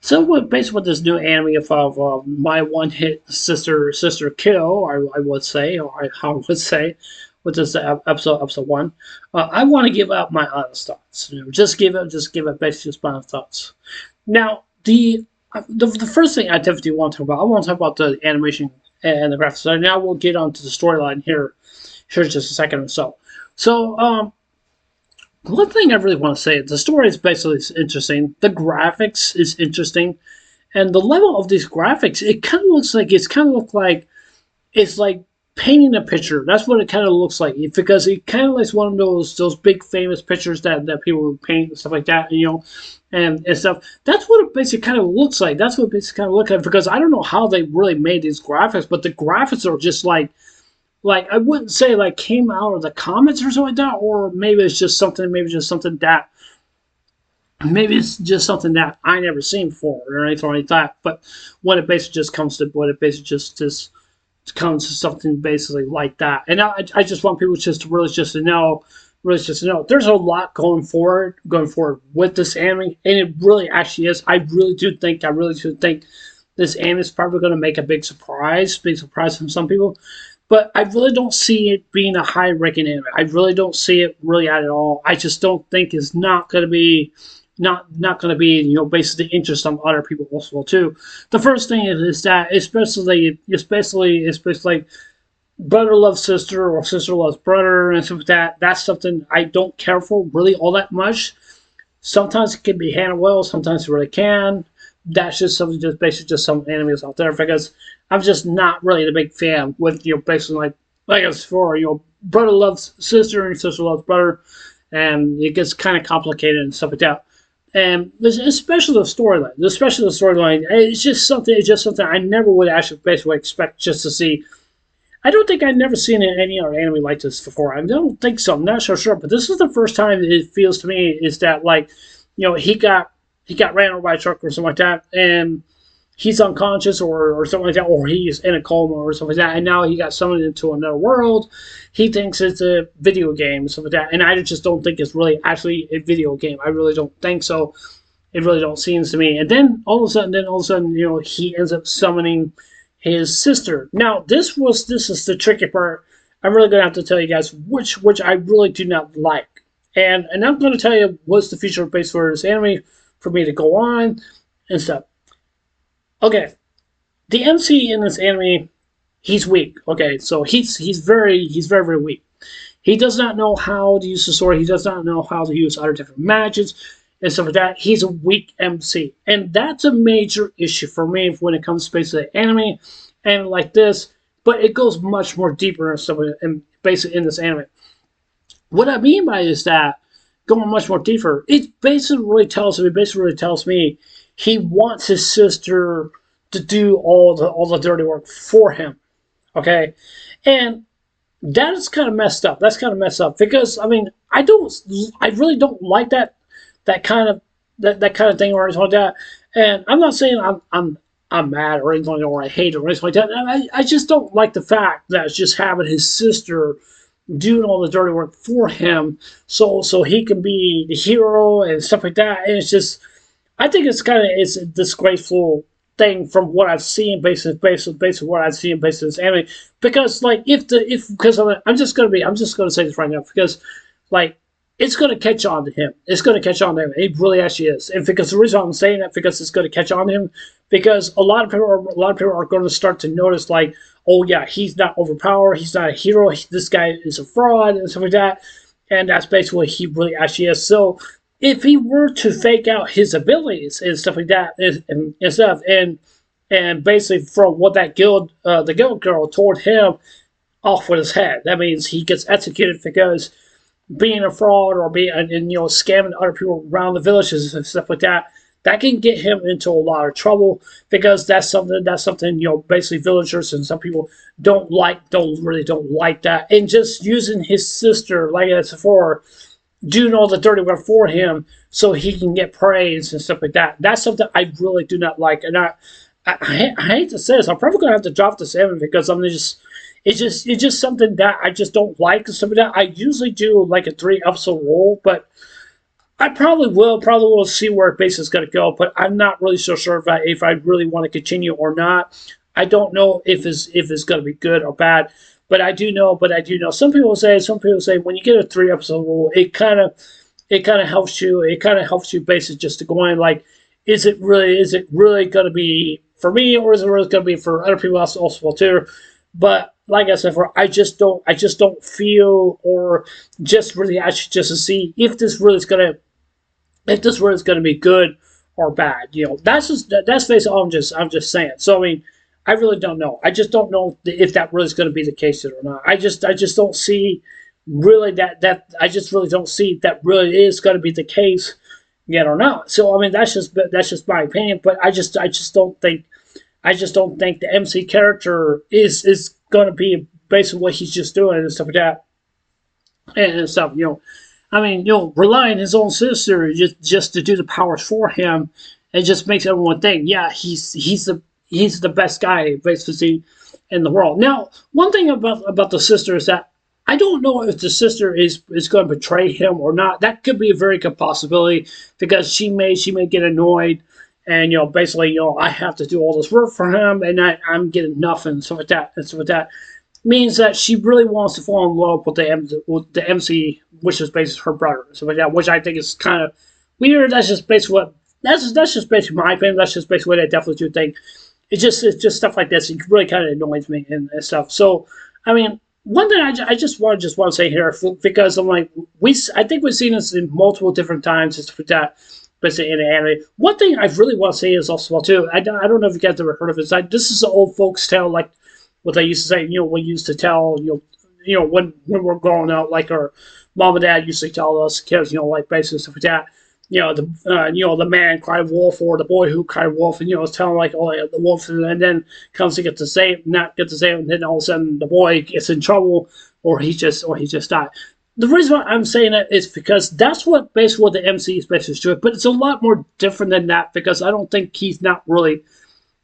So what basically what this new anime of my one hit sister kill, I would say, or I would say, with this episode one, I want to give out my honest thoughts. Just give it basically just my honest thoughts. Now the first thing I definitely want to talk about, I want to talk about the animation and the graphics. So now we'll get on to the storyline here in just a second or so. So one thing I really want to say, the story is basically interesting. The graphics is interesting, and the level of these graphics, it kind of looks like it's like painting a picture. That's what it kind of looks like, because it kind of looks one of those big famous pictures that people paint and stuff like that, and stuff. That's what it basically kind of looks like. That's what it basically kind of looks like, because I don't know how they really made these graphics, but the graphics are just like I wouldn't say like came out of the comics or something like that, or maybe it's just something that I never seen before or anything like that. But when it basically just comes to comes to something basically like that, and I just want people to know, there's a lot going forward with this anime, and it really actually is. I really do think this anime is probably going to make a big surprise from some people. But I really don't see it being a high-ranking anime. I really don't see it really at all. I just don't think it's not going to be basically the interest of other people also too. The first thing is that especially like brother loves sister or sister loves brother and stuff like that. That's something I don't care for really all that much. Sometimes it can be handled well. Sometimes it really can. That's just something, just basically just some animes out there, because I'm just not really a big fan with basically like I said before, brother loves sister and sister loves brother, and it gets kind of complicated and stuff like that. And especially the storyline, it's just something I never would actually basically expect just to see. I don't think I've never seen any other anime like this before. I don't think so. I'm not so sure, but this is the first time it feels to me is that he got ran over by a truck or something like that, and he's unconscious or something like that, or he's in a coma or something like that, and now he got summoned into another world. He thinks it's a video game, something like that, and I just don't think it's really actually a video game. I really don't think so. It really don't seem to me. And then all of a sudden, he ends up summoning his sister. Now, this is the tricky part. I'm really gonna have to tell you guys which I really do not like, and I'm gonna tell you what's the future base for this anime for me to go on and stuff. Okay, the MC in this anime, he's weak. Okay, so he's very weak. He does not know how to use the sword. He does not know how to use other different magics and stuff like that. He's a weak MC, and that's a major issue for me when it comes to basically anime and like this. But it goes much more deeper and stuff, and basically in this anime. What I mean by is that going much more deeper, it basically really tells me he wants his sister to do all the dirty work for him. Okay, and that is kind of messed up. That's kind of messed up, because I mean I really don't like that kind of thing or anything like that. And I'm not saying I'm mad or anything, or I hate it or anything like that. I just don't like the fact that it's just having his sister doing all the dirty work for him, so he can be the hero and stuff like that. And it's just, I think it's a disgraceful thing from what I've seen, basically what I've seen based on this anime. Because I'm just gonna say this right now, because it's going to catch on to him. It's going to catch on to him. It really actually is. And because the reason I'm saying that, because it's going to catch on to him, because a lot of people are going to start to notice, oh yeah, he's not overpowered. He's not a hero. This guy is a fraud and stuff like that. And that's basically what he really actually is. So if he were to fake out his abilities and stuff like that and stuff, and basically from what that the guild girl told him off with his head, that means he gets executed, because being a fraud or scamming other people around the villages and stuff like that, that can get him into a lot of trouble, because that's something basically villagers and some people don't really like that. And just using his sister, like I said before, doing all the dirty work for him so he can get praise and stuff like that. That's something I really do not like. And I hate to say this, I'm probably gonna have to drop this anime, because it's just something that I just don't like and stuff like that. I usually do like a 3-episode rule, but I probably will see where base is going to go, but I'm not really so sure if I really want to continue or not. I don't know if it's going to be good or bad, but I do know. Some people say when you get a 3 episode rule, it kind of helps you basically just to go in like, is it really going to be for me, or is it really going to be for other people else also too? But like I said, I just don't feel, or just really actually just to see if this really is gonna be good or bad. That's basically all I'm just saying. So I mean, I really don't know. I just don't know if that really is going to be the case or not. I just don't see really that I just really don't see that really is going to be the case yet or not. So I mean, that's just my opinion. But I just don't think the MC character is going to be basically what he's just doing and stuff like that and stuff. I mean, relying on his own sister just to do the powers for him, it just makes everyone think, yeah, he's the best guy basically in the world. Now, one thing about the sister is that I don't know if the sister is going to betray him or not. That could be a very good possibility because she may get annoyed and basically I have to do all this work for him and I'm getting nothing, so with that means that she really wants to fall in love with the MC, which is basically her brother, so like that, which I think is kind of weird. That's just basically that's just basically my opinion. That's just basically what I definitely do think. It's just stuff like this. It really kind of annoys me and stuff. So I mean, one thing I just want to say here, because I'm like, I think we've seen this in multiple different times and stuff like that. Basically in the anime. One thing I really want to say is also well too. I don't know if you guys ever heard of it. This is an old folks tale, like what they used to say. We used to tell when we're growing up, like our mom and dad used to tell us kids, like basically stuff like that. The man cried wolf, or the boy who cried wolf, and it's telling like, oh yeah, the wolf, and then comes to not get to save, and then all of a sudden the boy gets in trouble, or he just died. The reason why I'm saying that is because that's what basically what the MC is basically doing, but it's a lot more different than that because I don't think he's not really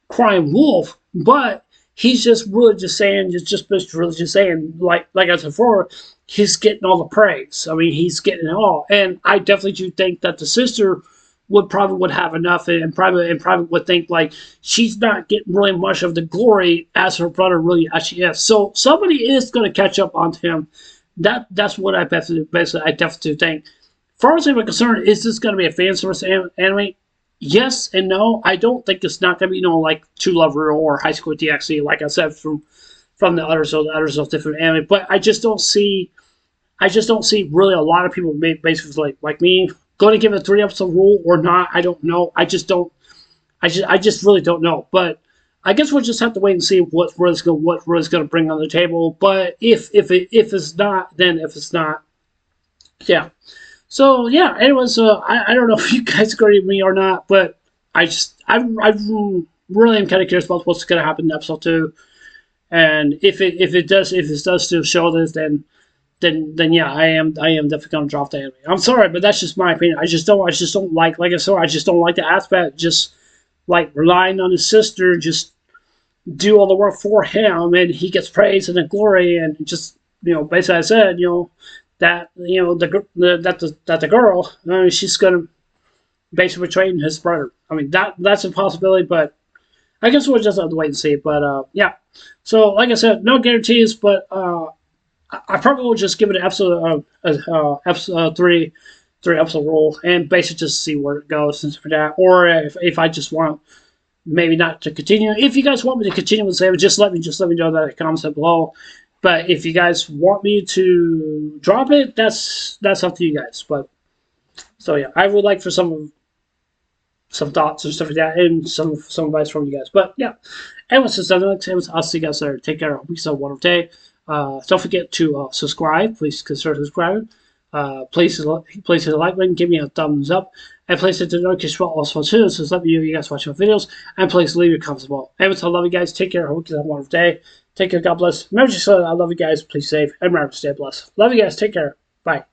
crying wolf, but he's just really just saying, just really just saying, like I said before, he's getting all the praise. I mean, he's getting it all, and I definitely do think that the sister would have enough, and probably would think like she's not getting really much of the glory as her brother really actually is. So somebody is going to catch up onto him. That's what I definitely think. As far as I'm concerned, is this going to be a fan service anime? Yes and no. I don't think it's not going to be like True Lover or High School DxD, like I said from the others of different anime. But I just don't see really a lot of people basically like me going to give it a 3 episode rule or not. I don't know. I just really don't know. But I guess we'll just have to wait and see what Red's going to bring on the table. But if it's not, then if it's not, yeah. So yeah. Anyways, I don't know if you guys agree with me or not, but I really am kind of curious about what's going to happen in episode 2, and if it does still show this, then yeah, I am definitely going to drop the anime. I'm sorry, but that's just my opinion. I just don't like I said, I just don't like the aspect just like relying on his sister, just do all the work for him, and he gets praise and the glory, and just basically I said that the girl she's gonna basically betray his brother. I mean that's a possibility, but I guess we'll just have to wait and see. But yeah, so like I said, no guarantees, but I probably will just give it an episode 3 episode rule, and basically just see where it goes and for that, or if I just want maybe not to continue. If you guys want me to continue with the just let me know that in the comments below. But if you guys want me to drop it, that's up to you guys. But so yeah, I would like for some thoughts and stuff like that, and some advice from you guys. But yeah, anyways, since next time, I'll see you guys later. Take care. Hope you have a wonderful day. Don't forget to subscribe. Please consider subscribing. Please hit the like button, give me a thumbs up, and please hit the notification bell also too, so let me know you guys watching my videos, and please leave your comments below. Anyways, I love you guys. Take care. Hope you have a wonderful day. Take care. God bless. Remember, I love you guys. Please save and remember, stay blessed. Love you guys. Take care. Bye.